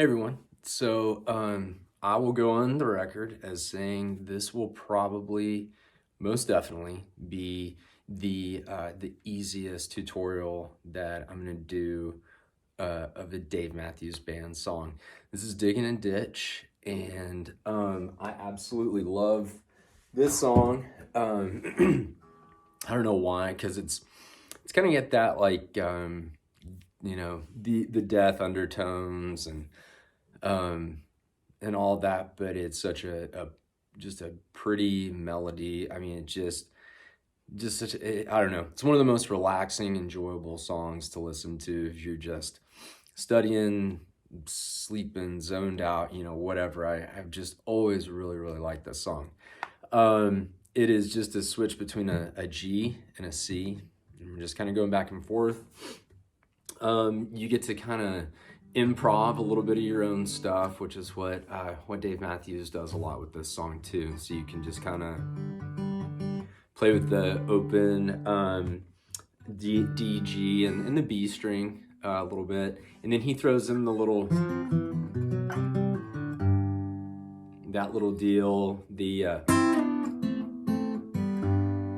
Hey everyone. I will go on the record as saying this will probably, most definitely, be the easiest tutorial that I'm gonna do of a Dave Matthews Band song. This is "Digging a Ditch," and I absolutely love this song. I don't know why, because it's kind of get that like the death undertones um, and all that, but it's such a just a pretty melody. I mean, it just such I don't know. It's one of the most relaxing, enjoyable songs to listen to if you're just studying, sleeping, zoned out, whatever. I've just always really liked this song. It is just a switch between a G and a C. And we're just kind of going back and forth. You get to kind of improv a little bit of your own stuff, which is what Dave Matthews does a lot with this song too. So you can just kind of play with the open D, G, and the B string a little bit, and then he throws in the that little deal,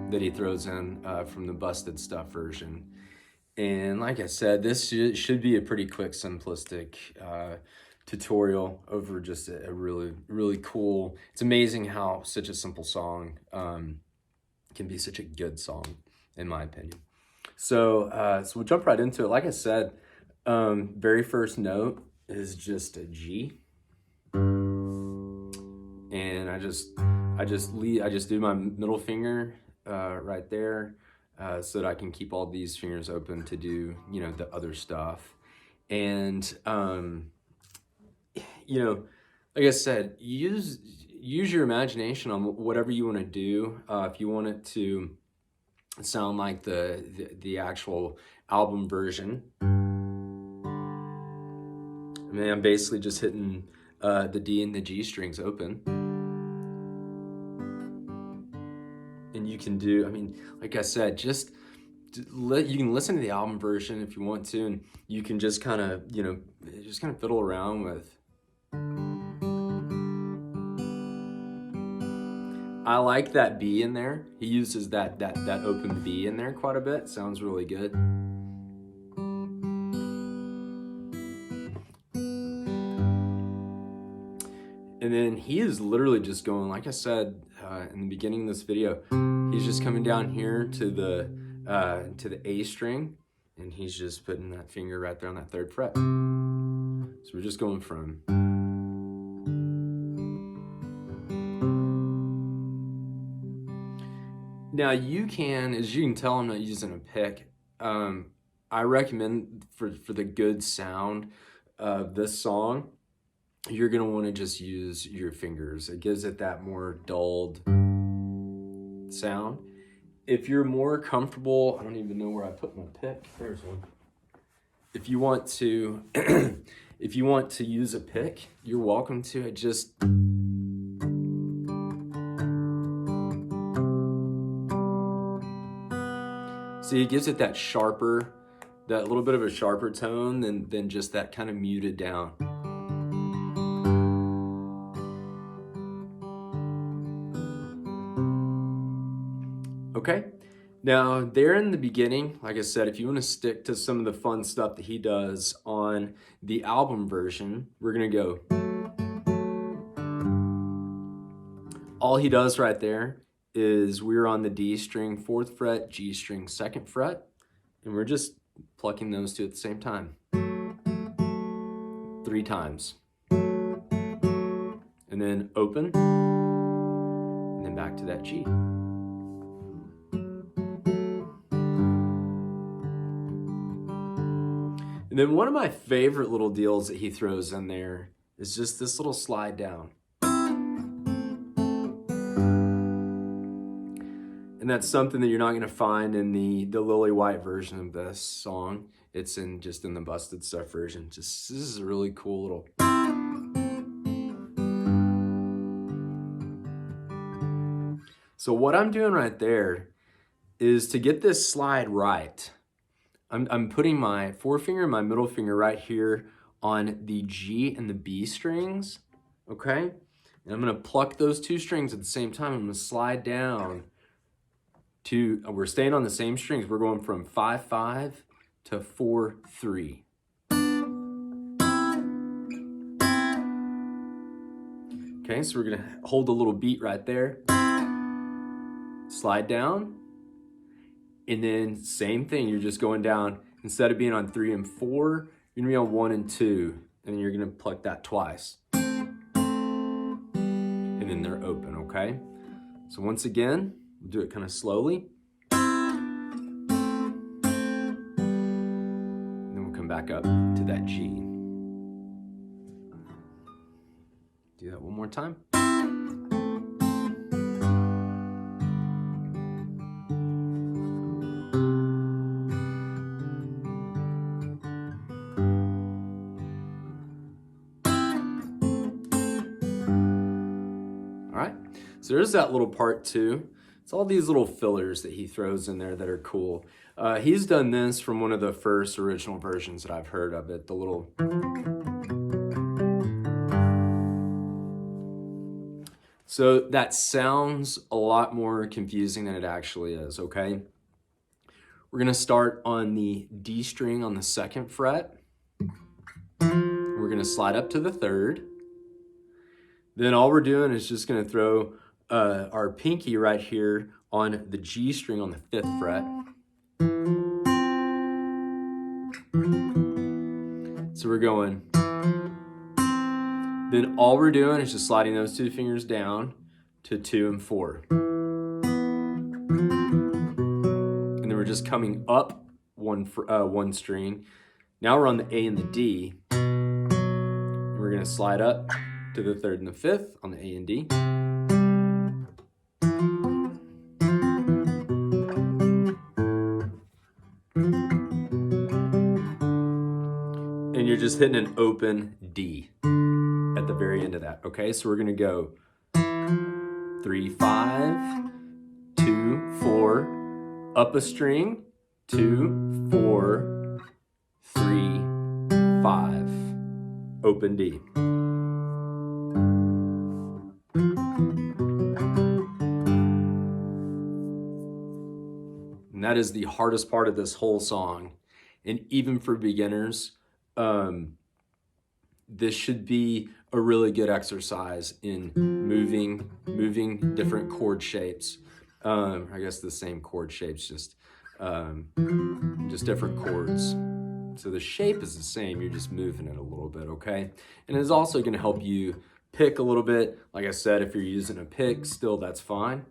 that he throws in from the Busted Stuff version. And like I said, this should be a pretty quick, simplistic tutorial over just a really cool. It's amazing how such a simple song can be such a good song, in my opinion. So we'll jump right into it. Like I said, very first note is just a G, and I just do my middle finger right there. So that I can keep all these fingers open to do, the other stuff. And, like I said, use your imagination on whatever you want to do. If you want it to sound like the actual album version, I mean, I'm basically just hitting the D and the G strings open. And you can do, I mean, like I said, you can listen to the album version if you want to, and you can just kind of, fiddle around with. I like that B in there. He uses that open B in there quite a bit. Sounds really good. And then he is literally just going, like I said in the beginning of this video, he's just coming down here to the A string, and he's just putting that finger right there on that 3rd fret. So we're just going from. Now you can, as you can tell, I'm not using a pick. I recommend for the good sound of this song, you're gonna want to just use your fingers. It gives it that more dulled sound. If you're more comfortable, I don't even know where I put my pick. There's one. If you want to, if you want to use a pick, you're welcome to. It just. See, it gives it that sharper, that little bit of a sharper tone than just that kind of muted down. Okay, now there in the beginning, like I said, if you want to stick to some of the fun stuff that he does on the album version, we're gonna go. All he does right there is we're on the D string 4th fret, G string 2nd fret, and we're just plucking those two at the same time. 3 times. And then open, and then back to that G. And then one of my favorite little deals that he throws in there is just this little slide down. And that's something that you're not gonna find in the Lily White version of this song. It's in the Busted Stuff version. This is a really cool little. So what I'm doing right there is to get this slide right. I'm putting my forefinger and my middle finger right here on the G and the B strings, okay? And I'm gonna pluck those two strings at the same time. I'm gonna slide down to, we're staying on the same strings. We're going from 5-5 to 4-3. Okay, so we're gonna hold a little beat right there. Slide down, and then same thing, you're just going down, instead of being on 3 and 4, you're gonna be on 1 and 2, and then you're gonna pluck that twice. And then they're open, okay? So once again, we'll do it kind of slowly. And then we'll come back up to that G. Do that one more time. All right, so there's that little part 2. It's all these little fillers that he throws in there that are cool. He's done this from one of the first original versions that I've heard of it, the little... So that sounds a lot more confusing than it actually is, okay? We're gonna start on the D string on the 2nd fret. We're gonna slide up to the 3rd. Then all we're doing is just gonna throw our pinky right here on the G string on the 5th fret. So we're going. Then all we're doing is just sliding those 2 fingers down to 2 and 4. And then we're just coming up one string. Now we're on the A and the D. And we're gonna slide up to the 3rd and the 5th on the A and D. And you're just hitting an open D at the very end of that, okay? So we're gonna go 3-5, 2-4, up a string, 2-4, 3-5, open D. And that is the hardest part of this whole song. And even for beginners, this should be a really good exercise in moving different chord shapes. I guess the same chord shapes, just different chords. So the shape is the same, you're just moving it a little bit, okay? And it's also gonna help you pick a little bit. Like I said, if you're using a pick, still that's fine.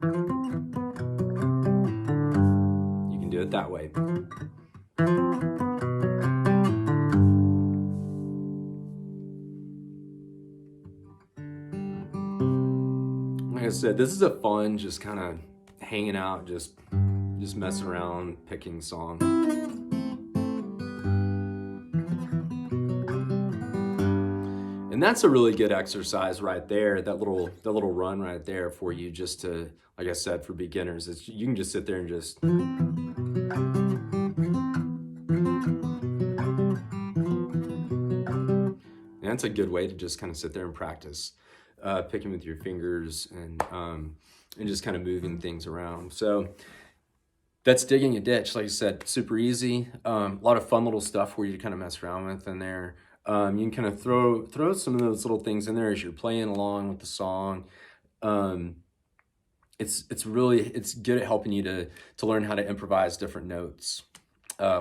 You can do it that way. Like I said, this is a fun, just kind of hanging out, just messing around, picking song. And that's a really good exercise right there, that little run right there for you, just to, like I said, for beginners. You can just sit there and just... And that's a good way to just kind of sit there and practice picking with your fingers and just kind of moving things around. So that's Digging a Ditch. Like I said, super easy. A lot of fun little stuff where you kind of mess around with in there. You can kind of throw some of those little things in there as you're playing along with the song. It's good at helping you to learn how to improvise different notes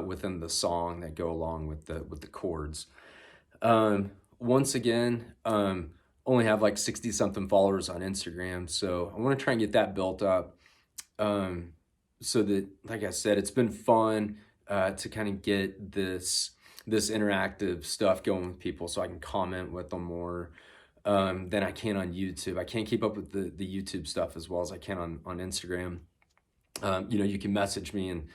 within the song that go along with the chords. Once again, only have like 60 something followers on Instagram, so I want to try and get that built up, so that, like I said, it's been fun to kind of get this interactive stuff going with people, so I can comment with them more than I can on YouTube. I can't keep up with the YouTube stuff as well as I can on Instagram. You can message me, and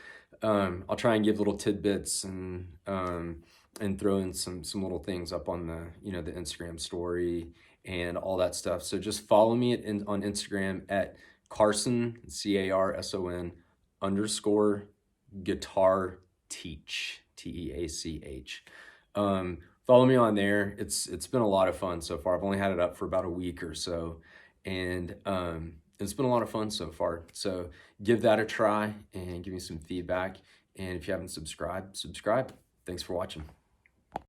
I'll try and give little tidbits and throw in some little things up on the the Instagram story and all that stuff. So just follow me on Instagram at Carson, CARSON _ guitar teach, TEACH. follow me on there. It's been a lot of fun so far. I've only had it up for about a week or so, and it's been a lot of fun so far. So give that a try and give me some feedback. And if you haven't subscribed, subscribe. Thanks for watching.